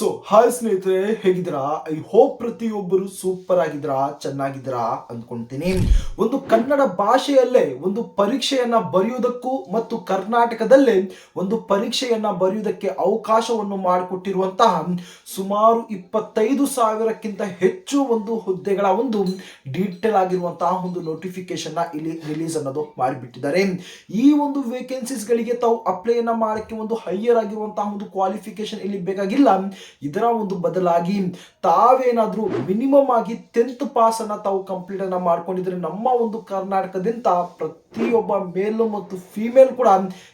Hi ಸ್ನೇಹಿತರೆ, ಹೇಗಿದ್ದೀರಾ? I hope ಪ್ರತಿಯೊಬ್ಬರು ಸೂಪರ್ ಆಗಿದ್ದೀರಾ, ಚೆನ್ನಾಗಿದ್ದೀರಾ ಅಂದ್ಕೊಂತೀನಿ. ಒಂದು ಕನ್ನಡ ಭಾಷೆಯಲ್ಲೇ ಒಂದು ಪರೀಕ್ಷೆಯನ್ನ ಬರೆಯುವುದಕ್ಕೂ ಮತ್ತು ಕರ್ನಾಟಕದಲ್ಲೇ ಒಂದು ಪರೀಕ್ಷೆಯನ್ನ ಬರೆಯುವುದಕ್ಕೆ ಅವಕಾಶವನ್ನು ಮಾಡಿಕೊಟ್ಟಿರುವಂತಹ ಸುಮಾರು 25,000ಕ್ಕಿಂತ ಹೆಚ್ಚು ಒಂದು ಹುದ್ದೆಗಳ ಒಂದು ಡೀಟೇಲ್ ಆಗಿರುವಂತಹ ಒಂದು ನೋಟಿಫಿಕೇಶನ್ ಇಲ್ಲಿ ರಿಲೀಸ್ ಅನ್ನೋದು ಮಾಡಿಬಿಟ್ಟಿದ್ದಾರೆ. ಈ ಒಂದು ವೇಕೆನ್ಸೀಸ್ ಗಳಿಗೆ ತಾವು ಅಪ್ಲೈಯನ್ನ ಮಾಡಕ್ಕೆ ಒಂದು ಹೈಯರ್ ಆಗಿರುವಂತಹ ಒಂದು ಕ್ವಾಲಿಫಿಕೇಶನ್ ಇಲ್ಲಿ ಬೇಕಾಗಿಲ್ಲ. ಇದರ ಒಂದು ಬದಲಾಗಿ ತಾವೇನಾದ್ರೂ ಮಿನಿಮಮ್ ಆಗಿ 10th ಪಾಸ್ ಅನ್ನ ತಾವು ಕಂಪ್ಲೀಟ್ ಅನ್ನ ಮಾಡ್ಕೊಂಡಿದ್ರೆ ನಮ್ಮ ಒಂದು ಕರ್ನಾಟಕದಿಂದ ಪ್ರತಿಯೊಬ್ಬ ಮೇಲ್ ಮತ್ತು ಫಿಮೇಲ್ ಕೂಡ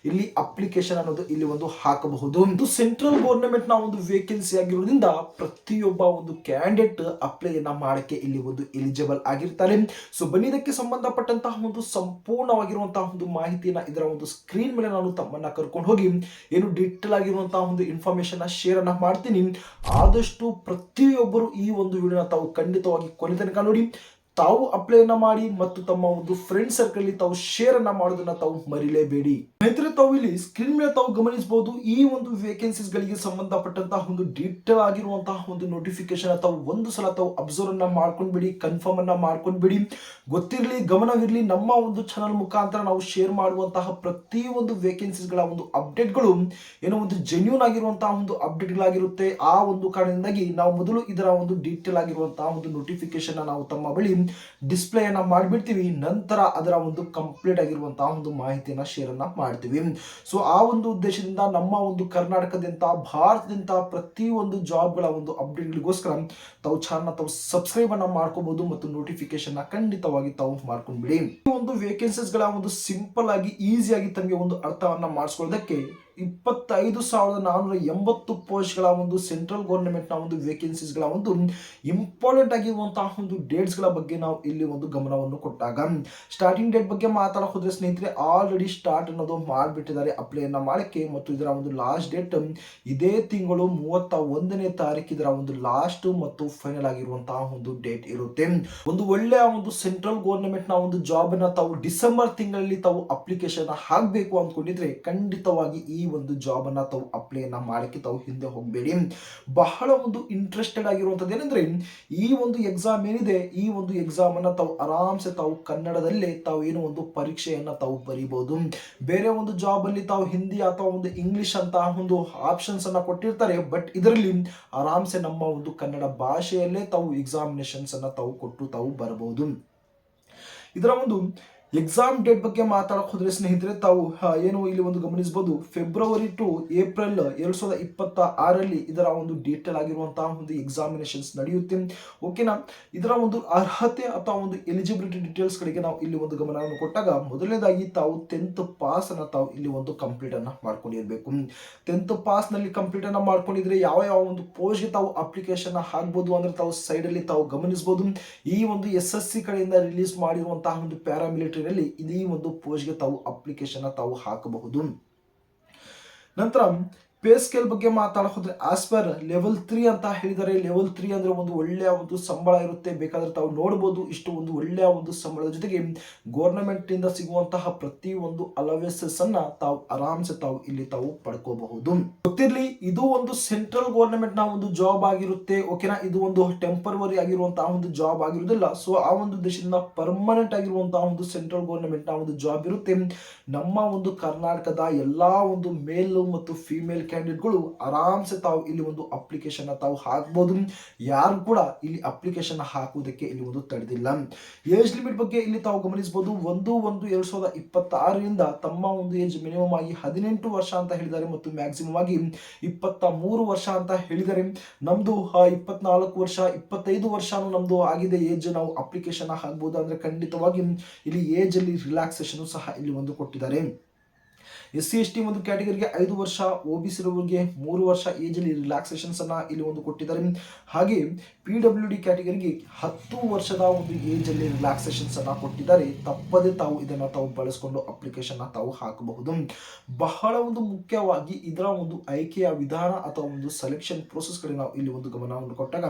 ಇಲ್ಲಿ ಅಪ್ಲಿಕೇಶನ್ ಅನ್ನೋದು ಇಲ್ಲಿ ಒಂದು ಹಾಕಬಹುದು. ಇದು ಸೆಂಟ್ರಲ್ ಗವರ್ನಮೆಂಟ್ ನ ಒಂದು ವೇಕೆನ್ಸಿ ಆಗಿರೋದ್ರಿಂದ ಪ್ರತಿಯೊಬ್ಬ ಒಂದು ಕ್ಯಾಂಡಿಡೇಟ್ ಅಪ್ಲೈ ಅನ್ನ ಮಾಡಕ್ಕೆ ಇಲ್ಲಿ ಒಂದು ಎಲಿಜಿಬಲ್ ಆಗಿರ್ತಾರೆ. ಬನ್ನಿ, ಇದಕ್ಕೆ ಸಂಬಂಧಪಟ್ಟಂತಹ ಒಂದು ಸಂಪೂರ್ಣವಾಗಿರುವಂತಹ ಒಂದು ಮಾಹಿತಿಯನ್ನ ಇದರ ಒಂದು ಸ್ಕ್ರೀನ್ ಮೇಲೆ ನಾನು ತಮ್ಮನ್ನ ಕರ್ಕೊಂಡು ಹೋಗಿ ಏನು ಡೀಟೇಲ್ ಆಗಿರುವಂತಹ ಒಂದು ಇನ್ಫಾರ್ಮೇಶನ್ ಶೇರ್ ಅನ್ನ ಮಾಡ್ತೀನಿ. ಆದಷ್ಟು ಪ್ರತಿಯೊಬ್ಬರು ಈ ಒಂದು ವಿಡಿಯೋನ ತಾವು ಖಂಡಿತವಾಗಿ ಕೊನೆ ತನಕ ನೋಡಿ, ತಾವು ಅಪ್ಲೈ ಅನ್ನ ಮಾಡಿ ಮತ್ತು ತಮ್ಮ ಒಂದು ಫ್ರೆಂಡ್ ಸರ್ಕಲ್ ತಾವು ಶೇರ್ ಅನ್ನ ಮಾಡೋದನ್ನ ತಾವು ಮರಿಲೇಬೇಡಿ. ಸ್ನೇಹಿತರೆ, ತಾವು ಇಲ್ಲಿ ಸ್ಕ್ರೀನ್ ಮೇಲೆ ತಾವು ಗಮನಿಸಬಹುದು, ಈ ಒಂದು ವೇಕೆನ್ಸೀಸ್ ಗಳಿಗೆ ಸಂಬಂಧಪಟ್ಟಂತಹ ಒಂದು ಡೀಟೇಲ್ ಆಗಿರುವಂತಹ ಒಂದು ನೋಟಿಫಿಕೇಶನ್ ತಾವು ಒಂದು ಸಲ ತಾವು ಅಬ್ಸರ್ವ್ ಅನ್ನ ಮಾಡ್ಕೊಂಡ್ಬಿಡಿ, ಕನ್ಫರ್ಮ್ ಅನ್ನ ಮಾಡ್ಕೊಂಡ್ಬಿಡಿ. ಗೊತ್ತಿರಲಿ, ಗಮನವಿರಲಿ, ನಮ್ಮ ಒಂದು ಚಾನಲ್ ಮುಖಾಂತರ ನಾವು ಶೇರ್ ಮಾಡುವಂತಹ ಪ್ರತಿ ಒಂದು ವೇಕೆನ್ಸೀಸ್ ಗಳ ಒಂದು ಅಪ್ಡೇಟ್ಗಳು ಏನೋ ಒಂದು ಜೆನ್ಯೂನ್ ಆಗಿರುವಂತಹ ಒಂದು ಅಪ್ಡೇಟ್ ಗಳಾಗಿರುತ್ತೆ. ಆ ಒಂದು ಕಾರಣದಿಂದಾಗಿ ನಾವು ಮೊದಲು ಇದರ ಒಂದು ಡೀಟೇಲ್ ಆಗಿರುವಂತಹ ಒಂದು ನೋಟಿಫಿಕೇಶನ್ ನಾವು ತಮ್ಮ ಬಳಿ ಡಿಸ್ಪ್ಲೇ ಅನ್ನ ಮಾಡಿಬಿಡ್ತೀವಿ. ನಂತರ ಅದರ ಒಂದು ಕಂಪ್ಲೀಟ್ ಆಗಿರುವಂತಹ ಒಂದು ಮಾಹಿತಿಯನ್ನ ಶೇರ್ ಅನ್ನ ಮಾಡ್ತೀವಿ. ಆ ಒಂದು ಉದ್ದೇಶದಿಂದ ನಮ್ಮ ಒಂದು ಕರ್ನಾಟಕದಿಂದ, ಭಾರತದಿಂದ ಪ್ರತಿ ಒಂದು ಜಾಬ್ ಗಳ ಒಂದು ಅಪ್ಡೇಟ್ ಗಳಿಗೋಸ್ಕರ ತಾವು ಚಾನಲ್ ತಾವು ಸಬ್ಸ್ಕ್ರೈಬ್ ಅನ್ನ ಮಾಡ್ಕೋಬಹುದು ಮತ್ತು ನೋಟಿಫಿಕೇಶನ್ ಖಂಡಿತವಾಗಿ ತಾವು ಮಾಡ್ಕೊಂಡ್ಬಿಡಿ. ಈ ಒಂದು ವೇಕೆನ್ಸೀಸ್ ಗಳ ಒಂದು ಸಿಂಪಲ್ ಆಗಿ ಈಸಿಯಾಗಿ ತಮಗೆ ಒಂದು ಅರ್ಥವನ್ನ ಮಾಡಿಸ್ಕೊಳ್ಳೋದಕ್ಕೆ 25,480 ಪೋಸ್ಟ್ ಗಳ ಒಂದು ಸೆಂಟ್ರಲ್ ಗವರ್ನಮೆಂಟ್ ನ ಒಂದು ವೇಕೆನ್ಸೀಸ್ ಗಳ ಒಂದು ಇಂಪಾರ್ಟೆಂಟ್ ಆಗಿರುವಂತಹ ಒಂದು ಡೇಟ್ಸ್ ಗಳ ಬಗ್ಗೆ ನಾವು ಇಲ್ಲಿ ಒಂದು ಗಮನವನ್ನು ಕೊಟ್ಟಾಗ, ಸ್ಟಾರ್ಟಿಂಗ್ ಡೇಟ್ ಬಗ್ಗೆ ಮಾತಾಡಕ್ ಹೋದ್ರೆ ಸ್ನೇಹಿತರೆ, ಆಲ್ರೆಡಿ ಸ್ಟಾರ್ಟ್ ಅನ್ನೋದು ಮಾಡಿಬಿಟ್ಟಿದ್ದಾರೆ ಅಪ್ಲೈ ಅನ್ನ ಮಾಡಕ್ಕೆ. ಮತ್ತು ಇದರ ಒಂದು ಲಾಸ್ಟ್ ಡೇಟ್ ಇದೇ ತಿಂಗಳು 31ನೇ ತಾರೀಕು ಇದರ ಒಂದು ಲಾಸ್ಟ್ ಮತ್ತು ಫೈನಲ್ ಆಗಿರುವಂತಹ ಒಂದು ಡೇಟ್ ಇರುತ್ತೆ. ಒಂದು ಒಳ್ಳೆಯ ಒಂದು ಸೆಂಟ್ರಲ್ ಗವರ್ನಮೆಂಟ್ ನ ಒಂದು ಜಾಬ್ ಅನ್ನ ತಾವು ಡಿಸೆಂಬರ್ ತಿಂಗಳಲ್ಲಿ ತಾವು ಅಪ್ಲಿಕೇಶನ್ ಹಾಕಬೇಕು ಅಂದ್ಕೊಂಡಿದ್ರೆ ಖಂಡಿತವಾಗಿ ಈ ಒಂದು ಜಾಬ್ ಅನ್ನ ತಾವು ಅಪ್ಲೈ ಅನ್ನ ಮಾಡಕ್ಕೆ ತಾವು ಹಿಂದೆ ಹೋಗಬೇಡಿ. ಬಹಳ ಒಂದು ಇಂಟ್ರೆಸ್ಟೆಡ್ ಆಗಿರುವಂತದ್ದು ಏನಂದ್ರೆ, ಈ ಒಂದು ಎಕ್ಸಾಮ್ ಏನಿದೆ, ಈ ಒಂದು ಎಕ್ಸಾಮ್ ಅನ್ನ ತಾವು ಆರಾಮ್ಸೆ ತಾವು ಕನ್ನಡದಲ್ಲೇ ತಾವು ಏನು ಒಂದು ಪರೀಕ್ಷೆಯನ್ನ ತಾವು ಬರೀಬಹುದು. ಬೇರೆ ಒಂದು ಜಾಬ್ ಅಲ್ಲಿ ತಾವು ಹಿಂದಿ ಅಥವಾ ಒಂದು ಇಂಗ್ಲಿಷ್ ಅಂತ ಒಂದು ಆಪ್ಷನ್ಸ್ ಅನ್ನ ಕೊಟ್ಟಿರ್ತಾರೆ. ಬಟ್ ಇದರಲ್ಲಿ ಆರಾಮ್ಸೆ ನಮ್ಮ ಒಂದು ಕನ್ನಡ ಭಾಷೆಯಲ್ಲೇ ತಾವು ಎಕ್ಸಾಮಿನೇಷನ್ಸ್ ಅನ್ನ ತಾವು ಕೊಟ್ಟು ತಾವು ಬರಬಹುದು. ಇದರ ಒಂದು ಎಕ್ಸಾಮ್ ಡೇಟ್ ಬಗ್ಗೆ ಮಾತಾಡಕ್ ಹೋದ್ರೆ ಸ್ನೇಹಿತರೆ, ತಾವು ಏನು ಇಲ್ಲಿ ಒಂದು ಗಮನಿಸಬಹುದು, ಫೆಬ್ರವರಿ ಟು ಏಪ್ರಿಲ್ 2026 ಇದರ ಒಂದು ಡೀಟೇಲ್ ಆಗಿರುವಂತಹ ಒಂದು ಎಕ್ಸಾಮಿನೇಷನ್ಸ್ ನಡೆಯುತ್ತೆ. ಓಕೆನಾ? ಇದರ ಒಂದು ಅರ್ಹತೆ ಅಥವಾ ಒಂದು ಎಲಿಜಿಬಿಲಿಟಿ ಡೀಟೇಲ್ಸ್ ಗಳಿಗೆ ನಾವು ಇಲ್ಲಿ ಒಂದು ಗಮನವನ್ನು ಕೊಟ್ಟಾಗ, ಮೊದಲನೇದಾಗಿ ತಾವು 10th ಪಾಸ್ ಅನ್ನ ತಾವು ಇಲ್ಲಿ ಒಂದು ಕಂಪ್ಲೀಟ್ ಅನ್ನ ಮಾಡ್ಕೊಂಡಿರ್ಬೇಕು. 10th ಪಾಸ್ ನಲ್ಲಿ ಕಂಪ್ಲೀಟ್ ಅನ್ನ ಮಾಡ್ಕೊಂಡಿದ್ರೆ ಯಾವ ಯಾವ ಒಂದು ಪೋಸ್ಟ್ ಗೆ ತಾವು ಅಪ್ಲಿಕೇಶನ್ ಹಾಕ್ಬಹುದು ಅಂದ್ರೆ, ತಾವು ಸೈಡ್ ಅಲ್ಲಿ ತಾವು ಗಮನಿಸಬಹುದು, ಈ ಒಂದು SSC ಕಡೆಯಿಂದ ರಿಲೀಸ್ ಮಾಡಿರುವಂತಹ ಒಂದು ಪ್ಯಾರಾಮಿಲಿಟರಿ ಈ ಒಂದು ಪೋಸ್ಟ್ ಗೆ ತಾವು ಅಪ್ಲಿಕೇಶನ್ ತಾವು ಹಾಕಬಹುದು. ನಂತರ ಪೇ ಸ್ಕೇಲ್ ಬಗ್ಗೆ ಮಾತಾಡಕ್ ಹೋದ್ರೆ, ಆಸ್ ಪರ್ ಲೆವೆಲ್ 3 ಅಂತ ಹೇಳಿದರೆ, ಲೆವೆಲ್ 3 ಅಂದ್ರೆ ಒಂದು ಒಳ್ಳೆಯ ಒಂದು ಸಂಬಳ ಇರುತ್ತೆ. ಬೇಕಾದ್ರೆ ತಾವು ನೋಡಬಹುದು, ಇಷ್ಟು ಒಂದು ಒಳ್ಳೆಯ ಒಂದು ಸಂಬಳದ ಜೊತೆಗೆ ಗವರ್ನಮೆಂಟ್ ಇಂದ ಸಿಗುವಂತಹ ಪ್ರತಿ ಒಂದು ಅಲವೆನ್ಸಸ್ ಅನ್ನ ತಾವು ಆರಾಮ್ಸೆ ತಾವು ಇಲ್ಲಿ ತಾವು ಪಡ್ಕೋಬಹುದು. ಗೊತ್ತಿರ್ಲಿ, ಇದು ಒಂದು ಸೆಂಟ್ರಲ್ ಗವರ್ನಮೆಂಟ್ ನ ಒಂದು ಜಾಬ್ ಆಗಿರುತ್ತೆ. ಓಕೆನಾ? ಇದು ಒಂದು ಟೆಂಪರರಿ ಆಗಿರುವಂತಹ ಒಂದು ಜಾಬ್ ಆಗಿರುವುದಿಲ್ಲ. ಆ ಒಂದು ದೇಶದಿಂದ ಪರ್ಮನೆಂಟ್ ಆಗಿರುವಂತಹ ಒಂದು ಸೆಂಟ್ರಲ್ ಗವರ್ನಮೆಂಟ್ ನ ಒಂದು ಜಾಬ್ ಇರುತ್ತೆ. ನಮ್ಮ ಒಂದು ಕರ್ನಾಟಕದ ಎಲ್ಲಾ ಒಂದು ಮೇಲ್ ಮತ್ತು ಫಿಮೇಲ್ ಕ್ಯಾಂಡಿಡೇಟ್ಗಳು ಆರಾಮ್ಸೆ ತಾವು ಇಲ್ಲಿ ಒಂದು ಅಪ್ಲಿಕೇಶನ್ ತಾವು ಹಾಕಬಹುದು. ಯಾರು ಕೂಡ ಇಲ್ಲಿ ಅಪ್ಲಿಕೇಶನ್ ಹಾಕುವುದಕ್ಕೆ ಇಲ್ಲಿ ಒಂದು ತಡೆದಿಲ್ಲ. ಏಜ್ ಲಿಮಿಟ್ ಬಗ್ಗೆ ಇಲ್ಲಿ ತಾವು ಗಮನಿಸಬಹುದು, 1/1/2026 ತಮ್ಮ ಒಂದು ಏಜ್ ಮಿನಿಮಮ್ ಆಗಿ 18 ವರ್ಷ ಅಂತ ಹೇಳಿದ್ದಾರೆ ಮತ್ತು ಮ್ಯಾಕ್ಸಿಮಮ್ ಆಗಿ 23 ವರ್ಷ ಅಂತ ಹೇಳಿದ್ದಾರೆ. ನಮ್ದು 24 ವರ್ಷ 25 ವರ್ಷ ನಮ್ದು ಆಗಿದೆ ಏಜ್, ನಾವು ಅಪ್ಲಿಕೇಶನ್ ಹಾಕಬಹುದು ಅಂದ್ರೆ ಖಂಡಿತವಾಗಿ ಇಲ್ಲಿ ಏಜ್ ಅಲ್ಲಿ ರಿಲ್ಯಾಕ್ಸೇಷನ್ ಸಹ ಇಲ್ಲಿ ಒಂದು ಕೊಟ್ಟಿದ್ದಾರೆ. SC/ST ಒಂದು ಕ್ಯಾಟಗರಿಗೆ 5 ವರ್ಷ, OBC ರವರಿಗೆ 3 ವರ್ಷ ಏಜ್ ಅಲ್ಲಿ ರಿಲ್ಯಾಕ್ಸೇಷನ್ಸ್ ಅನ್ನ ಇಲ್ಲಿ ಒಂದು ಕೊಟ್ಟಿದ್ದಾರೆ. ಹಾಗೆ PWD ಕ್ಯಾಟಗರಿಗೆ 10 ವರ್ಷದ ಒಂದು ಏಜ್ ಅಲ್ಲಿ ರಿಲ್ಯಾಕ್ಸೇಷನ್ಸ್ ಅನ್ನ ಕೊಟ್ಟಿದ್ದಾರೆ. ತಪ್ಪದೆ ತಾವು ಇದನ್ನ ತಾವು ಬಳಸಿಕೊಂಡು ಅಪ್ಲಿಕೇಶನ್ ತಾವು ಹಾಕಬಹುದು. ಬಹಳ ಒಂದು ಮುಖ್ಯವಾಗಿ ಇದರ ಒಂದು ಆಯ್ಕೆಯ ವಿಧಾನ ಅಥವಾ ಒಂದು ಸೆಲೆಕ್ಷನ್ ಪ್ರೋಸೆಸ್ ಕಡೆ ನಾವು ಇಲ್ಲಿ ಒಂದು ಗಮನವನ್ನು ಕೊಟ್ಟಾಗ,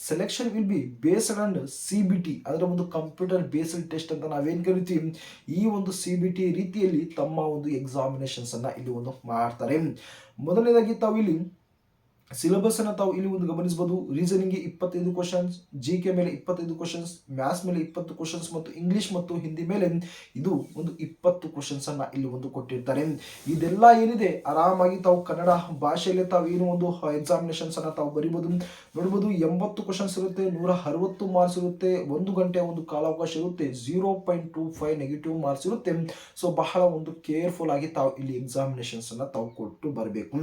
selection will be based on CBT, ಅದರ ಒಂದು ಕಂಪ್ಯೂಟರ್ ಬೇಸ್ಡ್ ಟೆಸ್ಟ್ ಅಂತ ನಾವೇನ್ ಕರಿತೀವಿ. ಈ ಒಂದು CBT ರೀತಿಯಲ್ಲಿ ತಮ್ಮ ಒಂದು ಎಕ್ಸಾಮಿನೇಷನ್ಸ್ ಅನ್ನ ಇಲ್ಲಿ ಒಂದು ಮಾಡ್ತಾರೆ. ಮೊದಲನೇದಾಗಿ ತಾವು ಇಲ್ಲಿ ಸಿಲೆಬಸ್ ಅನ್ನ ತಾವು ಇಲ್ಲಿ ಒಂದು ಗಮನಿಸಬಹುದು. ರೀಸನಿಂಗ್ 25 ಕ್ವಶನ್ಸ್, ಜಿ ಕೆ ಮೇಲೆ 25 ಕ್ವಶನ್ಸ್, ಮ್ಯಾಥ್ಸ್ ಮೇಲೆ 20 ಕ್ವಶನ್ಸ್ ಮತ್ತು ಇಂಗ್ಲಿಷ್ ಮತ್ತು ಹಿಂದಿ ಮೇಲೆ ಇದು ಒಂದು 20 ಕ್ವಶನ್ಸ್ ಅನ್ನ ಇಲ್ಲಿ ಒಂದು ಕೊಟ್ಟಿರ್ತಾರೆ. ಇದೆಲ್ಲ ಏನಿದೆ ಆರಾಮಾಗಿ ತಾವು ಕನ್ನಡ ಭಾಷೆಯಲ್ಲಿ ತಾವು ಏನು ಒಂದು ಎಕ್ಸಾಮಿನೇಷನ್ಸ್ ಅನ್ನ ತಾವು ಬರೀಬಹುದು. ನೋಡಬಹುದು 80 ಕ್ವಶನ್ಸ್ ಇರುತ್ತೆ, 160 ಮಾರ್ಕ್ಸ್ ಇರುತ್ತೆ, 1 ಗಂಟೆಯ ಒಂದು ಕಾಲಾವಕಾಶ ಇರುತ್ತೆ, 0.25 ನೆಗೆಟಿವ್ ಮಾರ್ಕ್ಸ್ ಇರುತ್ತೆ. ಸೊ ಬಹಳ ಒಂದು ಕೇರ್ಫುಲ್ ಆಗಿ ತಾವು ಇಲ್ಲಿ ಎಕ್ಸಾಮಿನೇಷನ್ಸ್ ಅನ್ನ ತಾವು ಕೊಟ್ಟು ಬರಬೇಕು.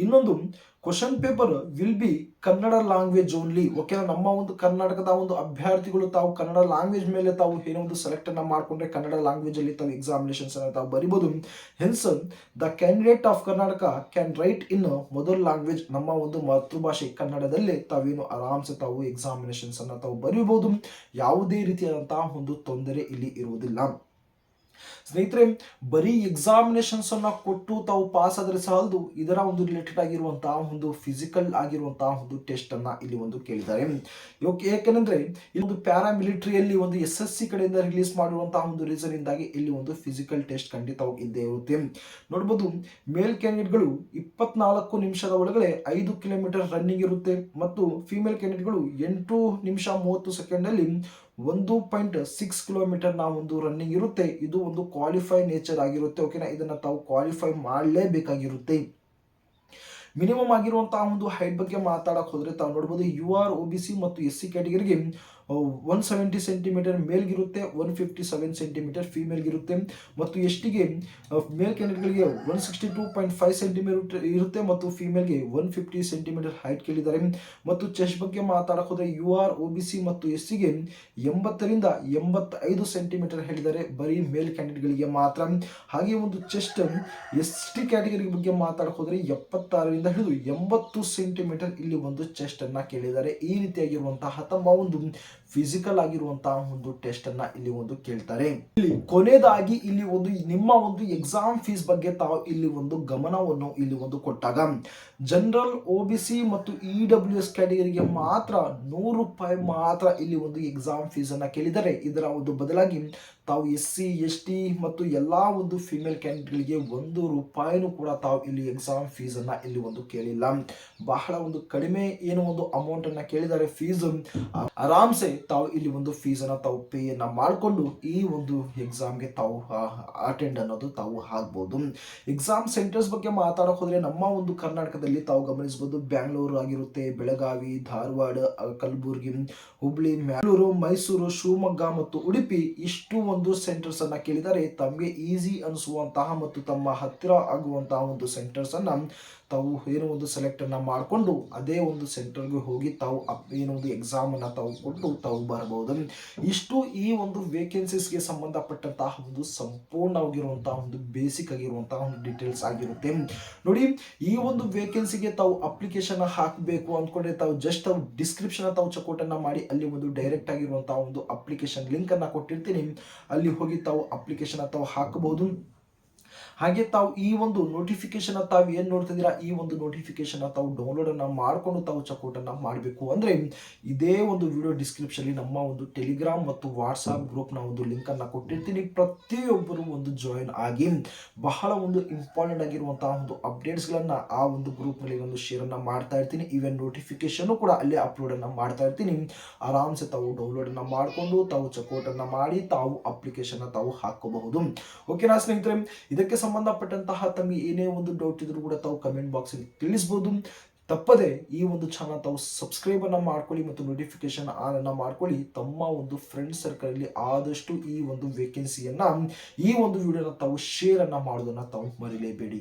ಇನ್ನೊಂದು question paper will be Kannada language only. Okay, ನಮ್ಮ ಒಂದು ಕರ್ನಾಟಕದ ಒಂದು ಅಭ್ಯರ್ಥಿಗಳು ತಾವು ಕನ್ನಡ ಲ್ಯಾಂಗ್ವೇಜ್ ಮೇಲೆ ತಾವು ಏನೋ ಒಂದು ಸೆಲೆಕ್ಟ್ ಅನ್ನ ಮಾಡ್ಕೊಂಡ್ರೆ ಕನ್ನಡ ಲ್ಯಾಂಗ್ವೇಜ್ ಅಲ್ಲಿ ತಾವು ಎಕ್ಸಾಮಿನೇಷನ್ಸ್ ಅನ್ನ ತಾವು ಬರಿಬಹುದು. Hence the candidate of Karnataka can write in mother language, ನಮ್ಮ ಒಂದು ಮಾತೃಭಾಷೆ ಕನ್ನಡದಲ್ಲೇ ತಾವೇನು ಆರಾಮ್ಸೆ ತಾವು ಎಕ್ಸಾಮಿನೇಷನ್ಸ್ ಅನ್ನ ತಾವು ಬರೀಬಹುದು. ಯಾವುದೇ ರೀತಿಯಾದಂತಹ ಒಂದು ತೊಂದರೆ ಇಲ್ಲಿ ಇರುವುದಿಲ್ಲ. ಸ್ನೇಹಿತರೆ, ಬರೀ ಎಕ್ಸಾಮಿನೇಷನ್ಸ್ ಅನ್ನ ಕೊಟ್ಟು ತಾವು ಪಾಸ್ ಆದರೆ ಸಾಲದು, ಇದರ ಒಂದು ರಿಲೇಟೆಡ್ ಆಗಿರುವಂತಹ ಒಂದು ಫಿಸಿಕಲ್ ಆಗಿರುವಂತಹ ಒಂದು ಟೆಸ್ಟ್ ಅನ್ನ ಇಲ್ಲಿ ಒಂದು ಕೇಳಿದ್ದಾರೆ. ಏಕೆಂದ್ರೆ ಇಲ್ಲಿ ಒಂದು ಪ್ಯಾರಾಮಿಲಿಟರಿಯಲ್ಲಿ ಒಂದು SSC ಕಡೆಯಿಂದ ರಿಲೀಸ್ ಮಾಡಿರುವಂತಹ ಒಂದು ರೀಸನ್ ಇಂದಾಗಿ ಇಲ್ಲಿ ಒಂದು ಫಿಸಿಕಲ್ ಟೆಸ್ಟ್ ಖಂಡಿತ ಇದ್ದೇ ಇರುತ್ತೆ. ನೋಡಬಹುದು, ಮೇಲ್ ಕ್ಯಾಂಡಿಡೇಟ್ಗಳು 24 ನಿಮಿಷದ ಒಳಗಡೆ 5 ಕಿಲೋಮೀಟರ್ ರನ್ನಿಂಗ್ ಇರುತ್ತೆ ಮತ್ತು ಫಿಮೇಲ್ ಕ್ಯಾಂಡಿಡೇಟ್ಗಳು 8 ನಿಮಿಷ 30 ಸೆಕೆಂಡ್ ಅಲ್ಲಿ 1.6 ಕಿಲೋಮೀಟರ್ ಒಂದು ರನ್ನಿಂಗ್ ಇರುತ್ತೆ. ಇದು ಒಂದು ಕ್ವಾಲಿಫೈ ನೇಚರ್ ಆಗಿರುತ್ತೆ. ಓಕೆನಾ, ಇದನ್ನ ತಾವು ಕ್ವಾಲಿಫೈ ಮಾಡಲೇಬೇಕಾಗಿರುತ್ತೆ. ಮಿನಿಮಮ್ ಆಗಿರುವಂತಹ ಒಂದು ಹೈಟ್ ಬಗ್ಗೆ ಮಾತಾಡಕ್ ಹೋದ್ರೆ ತಾವು ನೋಡಬಹುದು, UR OBC ಮತ್ತು SC ಕ್ಯಾಟಗರಿಗೆ 170 ಸೆಂಟಿಮೀಟರ್ ಮೇಲ್ಗಿರುತ್ತೆ, 157 ಸೆಂಟಿಮೀಟರ್ ಫಿಮೇಲ್ಗಿರುತ್ತೆ ಮತ್ತು ಎಸ್ಟಿಗೆ ಮೇಲ್ ಕ್ಯಾಂಡಿಡೇಟ್ಗಳಿಗೆ 162.5 ಸೆಂಟಿಮೀಟರ್ ಇರುತ್ತೆ ಮತ್ತು ಫಿಮೇಲ್ಗೆ 150 ಸೆಂಟಿಮೀಟರ್ ಹೈಟ್ ಕೇಳಿದ್ದಾರೆ. ಮತ್ತು ಚೆಸ್ಟ್ ಬಗ್ಗೆ ಮಾತಾಡಕ್ ಹೋದ್ರೆ UR OBC ಮತ್ತು SCಗೆ 80ರಿಂದ 85 ಸೆಂಟಿಮೀಟರ್ ಹೇಳಿದ್ದಾರೆ, ಬರೀ ಮೇಲ್ ಕ್ಯಾಂಡಿಡೇಟ್ಗಳಿಗೆ ಮಾತ್ರ. ಹಾಗೆ ಒಂದು ಚೆಸ್ಟ್ ST ಕ್ಯಾಟಗರಿ ಬಗ್ಗೆ ಮಾತಾಡಕ್ ಹೋದ್ರೆ 76ರಿಂದ ಹಿಡಿದು 80 ಸೆಂಟಿಮೀಟರ್ ಇಲ್ಲಿ ಒಂದು ಚೆಸ್ಟ್ ಅನ್ನ ಕೇಳಿದ್ದಾರೆ. ಈ ರೀತಿಯಾಗಿರುವಂತಹ ತಮ್ಮ ಒಂದು ಫಿಸಿಕಲ್ ಆಗಿರುವಂತಹ ಒಂದು ಟೆಸ್ಟ್ ಅನ್ನ ಇಲ್ಲಿ ಒಂದು ಕೇಳ್ತಾರೆ. ಇಲ್ಲಿ ಕೊನೆಯದಾಗಿ ಇಲ್ಲಿ ಒಂದು ನಿಮ್ಮ ಒಂದು ಎಕ್ಸಾಮ್ ಫೀಸ್ ಬಗ್ಗೆ ತಾವು ಇಲ್ಲಿ ಒಂದು ಗಮನವನ್ನು ಇಲ್ಲಿ ಒಂದು ಕೊಟ್ಟಾಗ, ಜನರಲ್ OBC ಮತ್ತು EWS ಕ್ಯಾಟಗರಿಗೆ ಮಾತ್ರ 100 ರೂಪಾಯಿ ಮಾತ್ರ ಇಲ್ಲಿ ಒಂದು ಎಕ್ಸಾಮ್ ಫೀಸ್ ಅನ್ನ ಕೇಳಿದರೆ, ಇದರ ಒಂದು ಬದಲಾಗಿ ತಾವು SC ST ಮತ್ತು ಎಲ್ಲಾ ಒಂದು ಫಿಮೇಲ್ ಕ್ಯಾಂಡಿಡೇಟ್ಗಳಿಗೆ 1 ರೂಪಾಯಿನೂ ಕೂಡ ತಾವು ಇಲ್ಲಿ ಎಕ್ಸಾಮ್ ಫೀಸ್ ಅನ್ನ ಇಲ್ಲಿ ಒಂದು ಕೇಳಿಲ್ಲ. ಬಹಳ ಒಂದು ಕಡಿಮೆ ಏನು ಒಂದು ಅಮೌಂಟ್ ಅನ್ನ ಕೇಳಿದ್ದಾರೆ ಫೀಸ್. ಆರಾಮ್ಸೆ ತಾವು ಇಲ್ಲಿ ಒಂದು ಫೀಸ್ ಅನ್ನ ತಾವು ಪೇ ಅನ್ನ ಮಾಡಿಕೊಂಡು ಈ ಒಂದು ಎಕ್ಸಾಮ್ಗೆ ತಾವು ಅಟೆಂಡ್ ಅನ್ನೋದು ತಾವು ಆಗ್ಬಹುದು. ಎಕ್ಸಾಮ್ ಸೆಂಟರ್ಸ್ ಬಗ್ಗೆ ಮಾತಾಡಕ್ ಹೋದ್ರೆ ನಮ್ಮ ಒಂದು ಕರ್ನಾಟಕದಲ್ಲಿ ತಾವು ಗಮನಿಸಬಹುದು, ಬ್ಯಾಂಗ್ಳೂರು ಆಗಿರುತ್ತೆ, ಬೆಳಗಾವಿ, ಧಾರವಾಡ, ಕಲಬುರಗಿ, ಹುಬ್ಳಿ, ಮ್ಯಾಂಗ್ಳೂರು, ಮೈಸೂರು, ಶಿವಮೊಗ್ಗ ಮತ್ತು ಉಡುಪಿ ಇಷ್ಟು ಒಂದು ಸೆಂಟರ್ಸ್ ಅನ್ನ ಕೇಳಿದರೆ ತಮಗೆ ಈಸಿ ಅನಿಸುವಂತಹ ಮತ್ತು ತಮ್ಮ ಹತ್ತಿರ ಆಗುವಂತಹ ಒಂದು ಸೆಂಟರ್ಸ್ ಅನ್ನ ತಾವು ಏನೋ ಒಂದು ಸೆಲೆಕ್ಟ್ ಅನ್ನ ಮಾಡಿಕೊಂಡು ಅದೇ ಒಂದು ಸೆಂಟರ್ಗೆ ಹೋಗಿ ತಾವು ಏನೋ ಒಂದು ಎಕ್ಸಾಮ್ ಅನ್ನ ತಾವು ಕೊಟ್ಟು ತಾವು ಬರಬಹುದು. ಇಷ್ಟು ಈ ಒಂದು ವೇಕೆನ್ಸೀಸ್ಗೆ ಸಂಬಂಧಪಟ್ಟಂತಹ ಒಂದು ಸಂಪೂರ್ಣವಾಗಿರುವಂತಹ ಒಂದು ಬೇಸಿಕ್ ಆಗಿರುವಂತಹ ಒಂದು ಡೀಟೇಲ್ಸ್ ಆಗಿರುತ್ತೆ. ನೋಡಿ, ಈ ಒಂದು ವೇಕೆನ್ಸಿಗೆ ತಾವು ಅಪ್ಲಿಕೇಶನ್ ಹಾಕಬೇಕು ಅಂದ್ಕೊಂಡ್ರೆ ತಾವು ಜಸ್ಟ್ ತಾವು ಡಿಸ್ಕ್ರಿಪ್ಷನ್ ತಾವು ಚೆಕ್ಔಟ್ ಅನ್ನ ಮಾಡಿ ಅಲ್ಲಿ ಒಂದು ಡೈರೆಕ್ಟ್ ಆಗಿರುವಂತಹ ಒಂದು ಅಪ್ಲಿಕೇಶನ್ ಲಿಂಕ್ ಅನ್ನ ಕೊಟ್ಟಿರ್ತೀನಿ, ಅಲ್ಲಿ ಹೋಗಿ ತಾವು ಅಪ್ಲಿಕೇಶನ್ ತಾವು ಹಾಕಬಹುದು. ಹಾಗೆ ತಾವು ಈ ಒಂದು ನೋಟಿಫಿಕೇಶನ್ ತಾವು ಏನ್ ನೋಡ್ತಿದ್ದೀರಾ, ಈ ಒಂದು ನೋಟಿಫಿಕೇಶನ್ ತಾವು ಡೌನ್ಲೋಡ್ ಅನ್ನ ಮಾಡ್ಕೊಂಡು ತಾವು ಚೆಕ್ಔಟ್ ಅನ್ನ ಮಾಡಬೇಕು. ಅಂದ್ರೆ ಇದೇ ಒಂದು ವಿಡಿಯೋ ಡಿಸ್ಕ್ರಿಪ್ಷನ್ ನಮ್ಮ ಒಂದು ಟೆಲಿಗ್ರಾಮ್ ಮತ್ತು ವಾಟ್ಸ್ಆಪ್ ಗ್ರೂಪ್ ನ ಒಂದು ಲಿಂಕ್ ಅನ್ನ ಕೊಟ್ಟಿರ್ತೀನಿ. ಪ್ರತಿಯೊಬ್ಬರು ಒಂದು ಜಾಯಿನ್ ಆಗಿ ಬಹಳ ಒಂದು ಇಂಪಾರ್ಟೆಂಟ್ ಆಗಿರುವಂತಹ ಒಂದು ಅಪ್ಡೇಟ್ಸ್ ಗಳನ್ನ ಆ ಒಂದು ಗ್ರೂಪ್ ನಲ್ಲಿ ಒಂದು ಶೇರ್ ಅನ್ನ ಮಾಡ್ತಾ ಇರ್ತೀನಿ. ಈವನ್ ನೋಟಿಫಿಕೇಶನ್ ಕೂಡ ಅಲ್ಲೇ ಅಪ್ಲೋಡ್ ಅನ್ನ ಮಾಡ್ತಾ ಇರ್ತೀನಿ. ಆರಾಮ್ಸೆ ತಾವು ಡೌನ್ಲೋಡ್ ಅನ್ನ ಮಾಡಿಕೊಂಡು ತಾವು ಚೆಕ್ಔಟ್ ಅನ್ನ ಮಾಡಿ ತಾವು ಅಪ್ಲಿಕೇಶನ್ ತಾವು ಹಾಕಬಹುದು. ಓಕೆನಾ ಸ್ನೇಹಿತರೆ, ಇದಕ್ಕೆ ಸಂಬಂಧಪಟ್ಟಂತಹ ತಮಗೆ ಏನೇ ಒಂದು ಡೌಟ್ ಇದ್ರೂ ಕೂಡ ತಾವು ಕಮೆಂಟ್ ಬಾಕ್ಸ್ ಅಲ್ಲಿ ತಿಳಿಸಬಹುದು. ತಪ್ಪದೆ ಈ ಒಂದು ಚಾನಲ್ ತಾವು ಸಬ್ಸ್ಕ್ರೈಬ್ ಅನ್ನ ಮಾಡ್ಕೊಳ್ಳಿ ಮತ್ತು ನೋಟಿಫಿಕೇಶನ್ ಆನ್ ಅನ್ನ ಮಾಡ್ಕೊಳ್ಳಿ. ತಮ್ಮ ಒಂದು ಫ್ರೆಂಡ್ ಸರ್ಕಲ್ ಅಲ್ಲಿ ಆದಷ್ಟು ಈ ಒಂದು ವೇಕೆನ್ಸಿಯನ್ನ ಈ ಒಂದು ವಿಡಿಯೋನ ತಾವು ಶೇರ್ ಅನ್ನ ಮಾಡೋದನ್ನ ತಾವು ಮರಿಲೇಬೇಡಿ.